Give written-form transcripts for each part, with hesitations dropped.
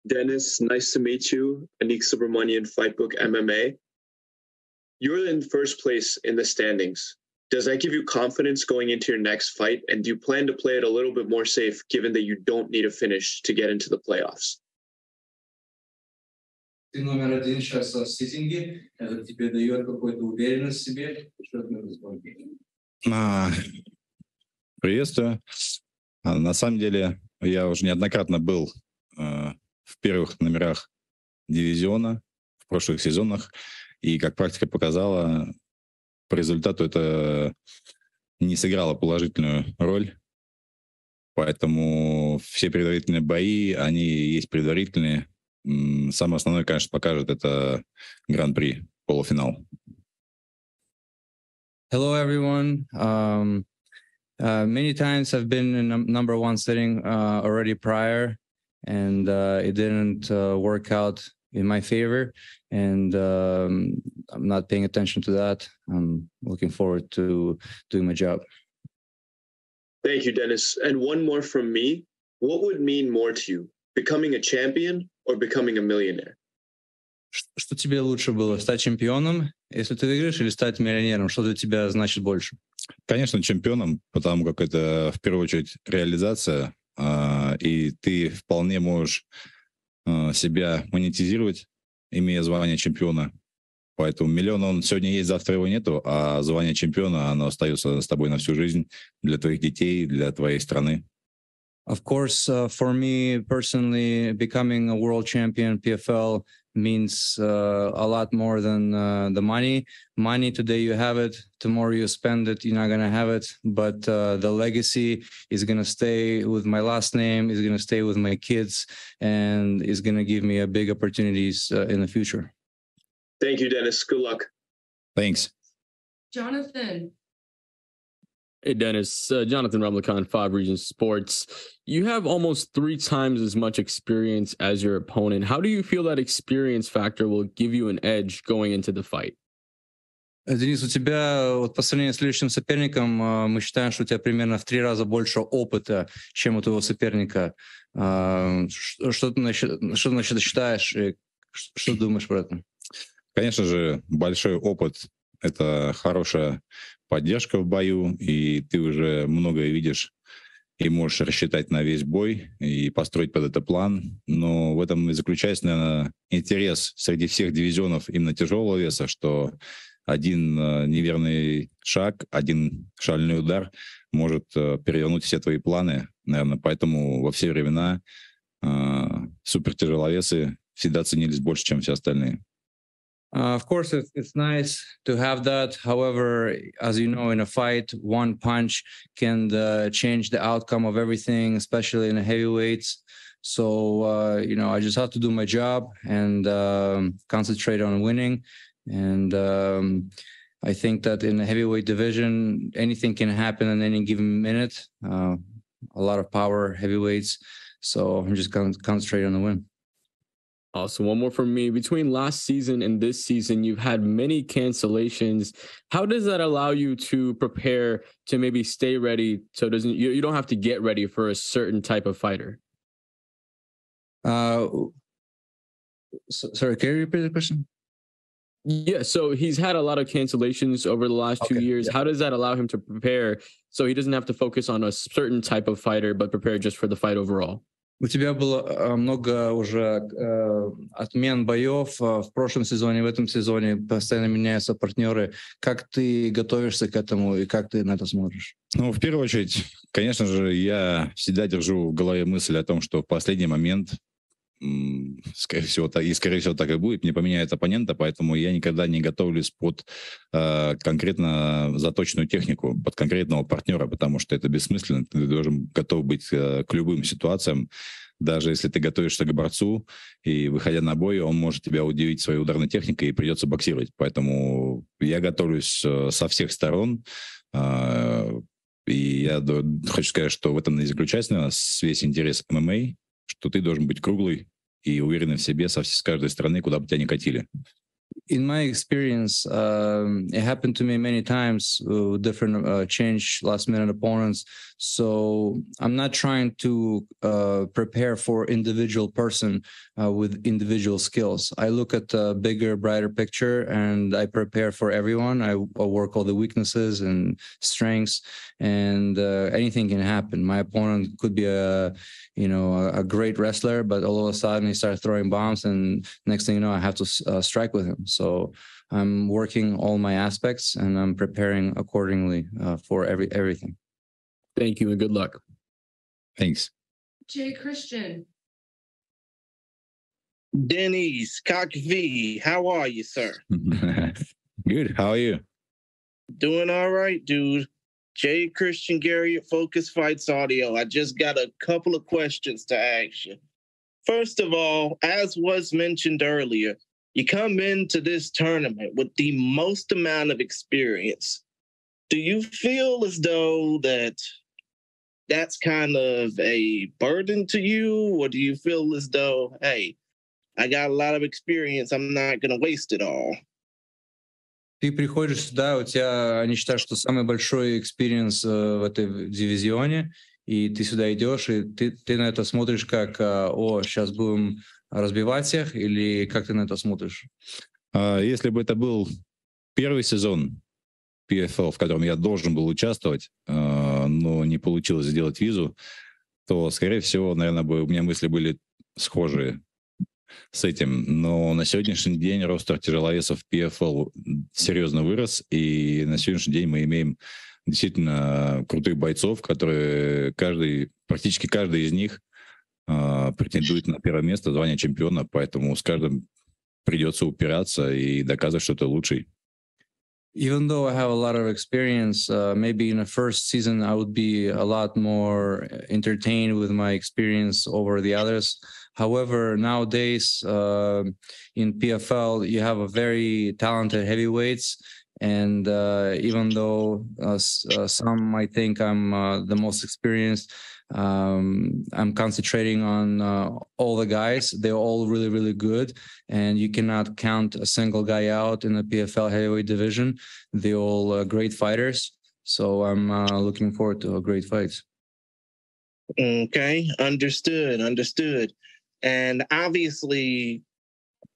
Dennis, nice to meet you. Anik Subramanian, Fightbook MMA. You're in first place in the standings. Does that give you confidence going into your next fight? And do you plan to play it a little bit more safe, given that you don't need a finish to get into the playoffs? Ты номер один сейчас в сеттинге. Это тебе дает какую-то уверенность в себе. Что ты можешь? Приветствую. На самом деле, я уже неоднократно был в первых номерах дивизиона в прошлых сезонах, и, как практика показала, по результату это не сыграло положительную роль, поэтому все предварительные бои, они есть предварительные. Самое основное, конечно, покажет это Гран-при, полуфинал. Hello, everyone. Many times I've been in number one sitting already prior, and it didn't work out in my favor. And I'm not paying attention to that. I'm looking forward to doing my job. Thank you, Dennis. And one more from me. What would mean more to you, becoming a champion or becoming a millionaire? Что тебе лучше было, стать чемпионом, если ты выиграешь, или стать миллионером? Что для тебя значит больше? Конечно, чемпионом, потому как это в первую очередь реализация, и ты вполне можешь себя монетизировать, имея звание чемпиона. Поэтому миллион, он сегодня есть, завтра его нету, а звание чемпиона, оно остается с тобой на всю жизнь для твоих детей, для твоей страны. Of course, for me personally, becoming a world champion PFL means a lot more than the money. Money, today you have it, tomorrow you spend it, you're not going to have it. But the legacy is going to stay with my last name, is going to stay with my kids, and is going to give me a big opportunities in the future. Thank you, Dennis. Good luck. Thanks. Jonathan. Hey, Dennis. Jonathan Rumlicon, 5 Regions Sports. You have almost 3 times as much experience as your opponent. How do you feel that experience factor will give you an edge going into the fight? Денис, у тебя вот по сравнению с следующим соперником, мы считаем, что у тебя примерно в 3 раза больше опыта, чем у твоего соперника. Что ты насчет считаешь? Что думаешь про это? Конечно же, большой опыт — это хорошая поддержка в бою, и ты уже многое видишь и можешь рассчитать на весь бой и построить под это план. Но в этом и заключается, наверное, интерес среди всех дивизионов именно тяжелого веса, что один неверный шаг, один шальной удар может перевернуть все твои планы. Наверное, поэтому во все времена супертяжеловесы всегда ценились больше, чем все остальные. Of course, it's nice to have that. However, as you know, in a fight, one punch can change the outcome of everything, especially in the heavyweights. So, I just have to do my job and concentrate on winning. And I think that in the heavyweight division, anything can happen in any given minute. A lot of power, heavyweights. So I'm just going to concentrate on the win. Awesome. One more from me. Between last season and this season, you've had many cancellations. How does that allow you to prepare to maybe stay ready so you don't have to get ready for a certain type of fighter? Sorry, can you repeat the question? Yeah, so he's had a lot of cancellations over the last 2 years. Yeah. How does that allow him to prepare so he doesn't have to focus on a certain type of fighter, but prepare just for the fight overall? У тебя было много уже отмен боев в прошлом сезоне, в этом сезоне, постоянно меняются партнеры. Как ты готовишься к этому и как ты на это смотришь? Ну, в первую очередь, конечно же, я всегда держу в голове мысль о том, что в последний момент, скорее всего, так и будет, мне поменяют оппонента, поэтому я никогда не готовлюсь под конкретно заточенную технику, под конкретного партнера, потому что это бессмысленно. Ты должен готов быть к любым ситуациям. Даже если ты готовишься к борцу, и, выходя на бой, он может тебя удивить своей ударной техникой, и придется боксировать. Поэтому я готовлюсь со всех сторон. И я хочу сказать, что в этом и заключается, наверное, весь интерес ММА, что ты должен быть круглый и уверенный в себе с каждой стороны, куда бы тебя ни катили. in my experience, it happened to me many times with different change last minute opponents. So I'm not trying to prepare for individual person with individual skills. I look at the bigger, brighter picture, and I prepare for everyone. I work all the weaknesses and strengths, and anything can happen. My opponent could be a great wrestler, but all of a sudden he starts throwing bombs, and next thing you know, I have to strike with him. So I'm working all my aspects, and I'm preparing accordingly for everything. Thank you and good luck. Thanks. Jay Christian. Denis, Cock V, how are you, sir? Good. How are you? Doing all right, dude. Jay Christian Gary at Focus Fights Audio. I just got a couple of questions to ask you. First of all, as was mentioned earlier, you come into this tournament with the most amount of experience. Do you feel as though that's kind of a burden to you? Or do you feel as though, hey, I got a lot of experience, I'm not going to waste it all? Ты приходишь сюда, у тебя, они считают, что самый большой экспириенс в этой дивизионе, и ты сюда идешь, и ты на это смотришь как, сейчас будем разбивать всех, или как ты на это смотришь? Если бы это был первый сезон PFL, в котором я должен был участвовать, но не получилось сделать визу, то, скорее всего, наверное, у меня мысли были схожие с этим. Но на сегодняшний день ростер тяжеловесов PFL серьезно вырос, и на сегодняшний день мы имеем действительно крутых бойцов, которые практически каждый из них претендует на первое место, звание чемпиона, поэтому с каждым придется упираться и доказывать, что ты лучший. Even though I have a lot of experience, maybe in the first season I would be a lot more entertained with my experience over the others. However, nowadays in PFL, you have a very talented heavyweights. And even though some might think I'm the most experienced, I'm concentrating on all the guys. They're all really, really good. And you cannot count a single guy out in the PFL heavyweight division. They're all great fighters. So I'm looking forward to a great fight. Okay, understood. And obviously,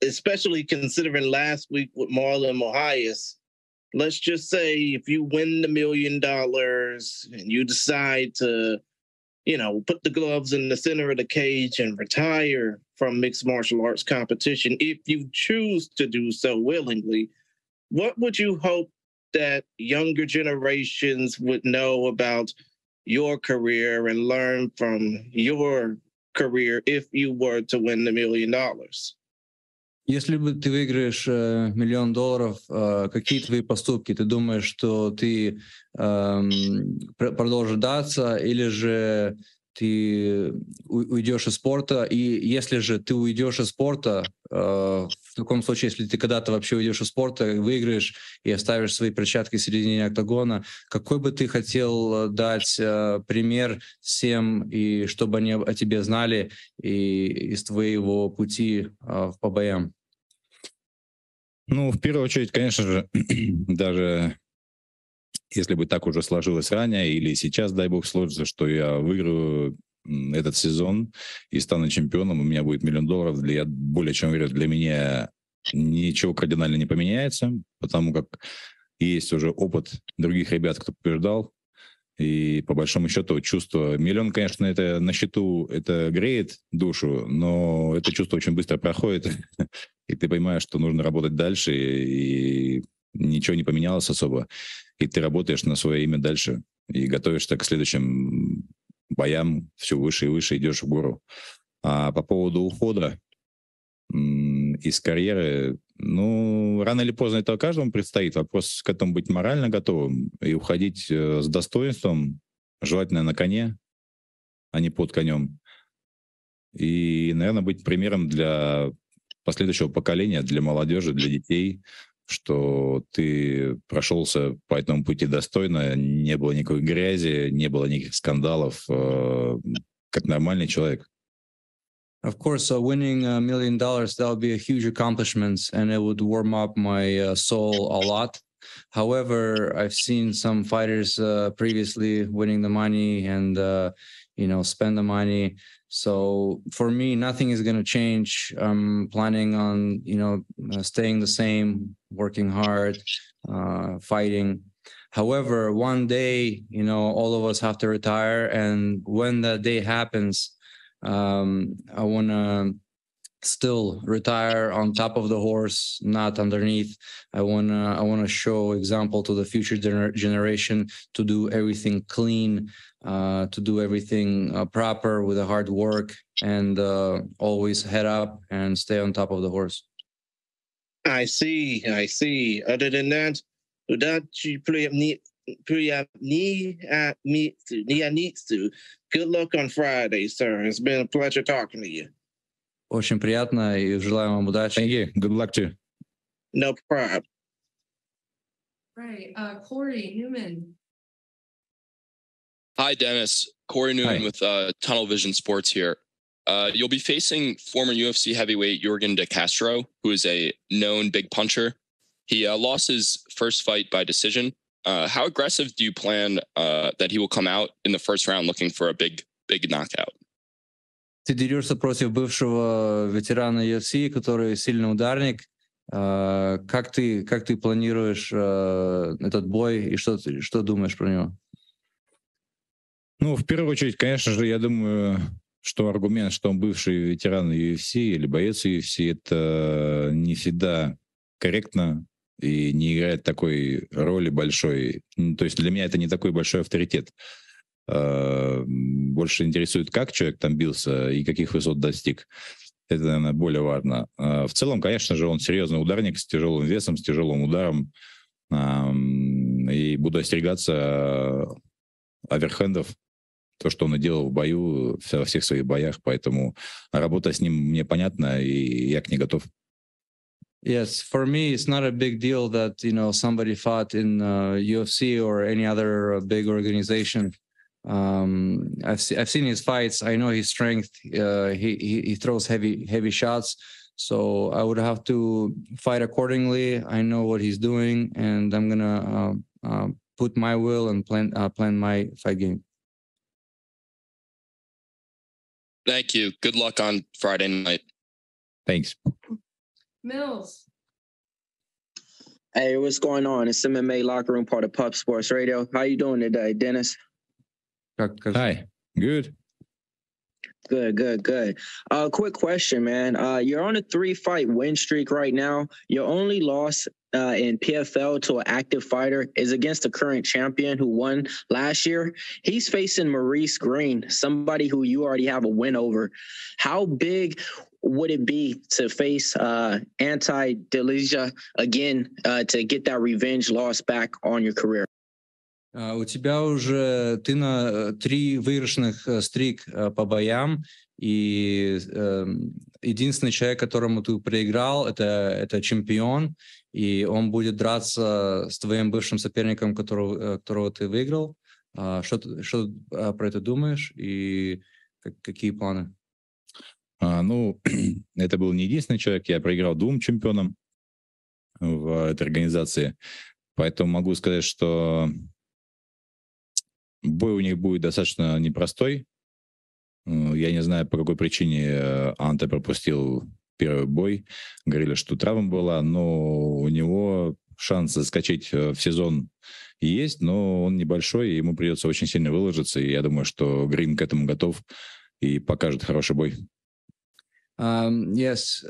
especially considering last week with Marlon Moraes, let's just say if you win the $1 million and you decide to, put the gloves in the center of the cage and retire from mixed martial arts competition, if you choose to do so willingly, what would you hope that younger generations would know about your career and learn from your career if you were to win the $1 million? Если бы ты выиграешь $1 миллион, какие твои поступки? Ты думаешь, что ты продолжишь драться, или же ты уйдешь из спорта? И если же ты уйдешь из спорта, в таком случае, если ты когда-то вообще уйдешь из спорта, выиграешь и оставишь свои перчатки в середине октагона, какой бы ты хотел дать пример всем, и чтобы они о тебе знали и из твоего пути по боям? Ну, в первую очередь, конечно же, даже если бы так уже сложилось ранее, или сейчас, дай бог, сложится, что я выиграю этот сезон и стану чемпионом, у меня будет $1 миллион, я более чем уверен, для меня ничего кардинально не поменяется, потому как есть уже опыт других ребят, кто побеждал, и по большому счету чувство... $1 миллион, конечно, это на счету, это греет душу, но это чувство очень быстро проходит, и ты понимаешь, что нужно работать дальше, и ничего не поменялось особо, и ты работаешь на свое имя дальше, и готовишься к следующим боям, все выше и выше идешь в гору. А по поводу ухода из карьеры, рано или поздно это каждому предстоит. Вопрос к этому быть морально готовым и уходить с достоинством, желательно на коне, а не под конем. И, наверное, быть примером для последующего поколения, для молодежи, для детей, что ты прошелся по этому пути достойно, не было никакой грязи, не было никаких скандалов, как нормальный человек. Of course, winning $1 million, that would be a huge accomplishment, and it would warm up my soul a lot. However, I've seen some fighters previously winning the money and, spend the money. So for me, nothing is going to change. I'm planning on, staying the same, working hard, fighting. However, one day, all of us have to retire. And when that day happens, I want to still retire on top of the horse, not underneath. I want to show example to the future generation to do everything clean, to do everything proper with a hard work, and always head up and stay on top of the horse. I see. Other than that, good luck on Friday, sir. It's been a pleasure talking to you. Очень приятно и желаю вам удачи. Thank you. Good luck to you. No problem. Right. Corey Newman. Hi, Dennis. Corey Newman with Tunnel Vision Sports here. You'll be facing former UFC heavyweight Yorgan De Castro, who is a known big puncher. He lost his first fight by decision. How aggressive do you plan that he will come out in the first round looking for a big knockout? Ты дерешься против бывшего ветерана UFC, который сильный ударник. Как ты планируешь этот бой и что думаешь про него? Ну, в первую очередь, конечно же, я думаю, что аргумент, что он бывший ветеран UFC или боец UFC, это не всегда корректно и не играет такой роли большой. То есть для меня это не такой большой авторитет. Больше интересует, как человек там бился и каких высот достиг. Это, наверное, более важно. В целом, конечно же, он серьезный ударник с тяжелым весом, с тяжелым ударом. И буду остерегаться оверхендов, то, что он и делал в бою, во всех своих боях. Поэтому работа с ним мне понятна, и я к ней готов. Yes, for me, it's not a big deal that, somebody fought in UFC or any other big organization. I've seen his fights. I know his strength. He throws heavy shots. So I would have to fight accordingly. I know what he's doing, and I'm gonna put my will and plan my fight game. Thank you. Good luck on Friday night. Thanks. Mills. Hey, what's going on? It's MMA Locker Room, part of Pup Sports Radio. How you doing today, Dennis? Hi. Good. Good. Quick question, man. You're on a 3-fight win streak right now. Your only loss in PFL to an active fighter is against the current champion who won last year. He's facing Maurice Green, somebody who you already have a win over. How big would it be to face Anti-Delija again to get that revenge loss back on your career? У тебя уже ты на 3 выигрышных стрик по боям, и единственный человек, которому ты проиграл, это чемпион, и он будет драться с твоим бывшим соперником, которого ты выиграл. Что про это думаешь и какие планы? Это был не единственный человек, я проиграл 2 чемпионам в этой организации, поэтому могу сказать, что бой у них будет достаточно непростой. Я не знаю, по какой причине Анте пропустил первый бой. Говорили, что травма была, но у него шанс заскочить в сезон есть, но он небольшой, и ему придется очень сильно выложиться, и я думаю, что Грин к этому готов и покажет хороший бой. Yes,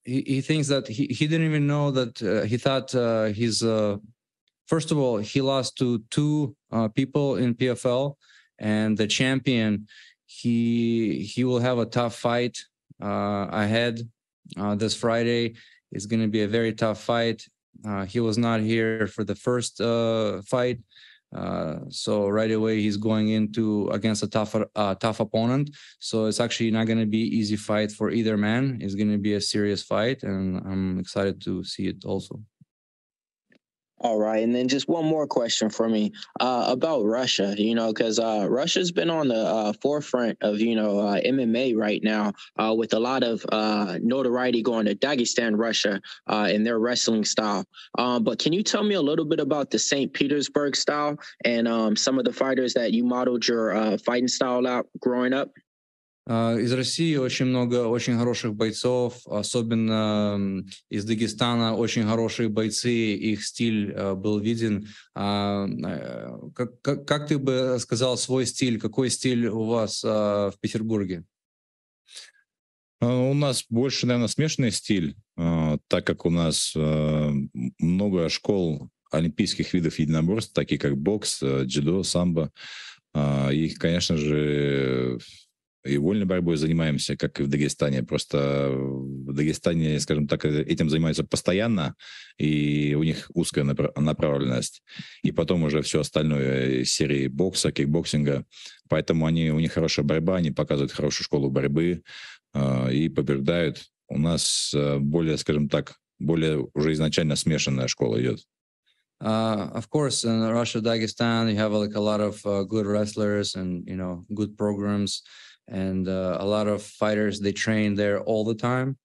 he thinks that he didn't even know that he thought he's... First of all, he lost to 2 people in PFL, and the champion, he will have a tough fight ahead this Friday. It's going to be a very tough fight. He was not here for the first fight, so right away he's going against a tough opponent. So it's actually not going to be an easy fight for either man. It's going to be a serious fight, and I'm excited to see it also. All right, and then just one more question for me about Russia. Because Russia's been on the forefront of MMA right now, with a lot of notoriety going to Dagestan, Russia, in their wrestling style. But can you tell me a little bit about the St. Petersburg style and some of the fighters that you modeled your fighting style out growing up? Из России очень много очень хороших бойцов, особенно из Дагестана очень хорошие бойцы, их стиль был виден. Как ты бы сказал свой стиль? Какой стиль у вас в Петербурге? У нас больше, наверное, смешанный стиль, так как у нас много школ олимпийских видов единоборств, такие как бокс, дзюдо, самбо. И, конечно же, и вольной борьбой занимаемся, как и в Дагестане. Просто в Дагестане, скажем так, этим занимаются постоянно, и у них узкая направленность. И потом уже все остальное серии бокса, кикбоксинга. Поэтому у них хорошая борьба, они показывают хорошую школу борьбы и побеждают. У нас более, скажем так, более уже изначально смешанная школа идет. Of course, in Russia, Dagestan, you have like a lot of good wrestlers and good programs. And a lot of fighters, they train there all the time.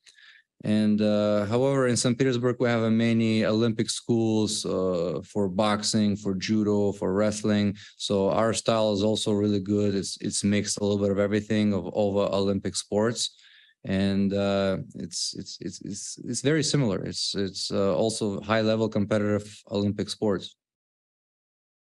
And however, in St. Petersburg, we have many Olympic schools for boxing, for judo, for wrestling. So our style is also really good. It's mixed a little bit of everything of all the Olympic sports, and it's very similar. It's also high level competitive Olympic sports.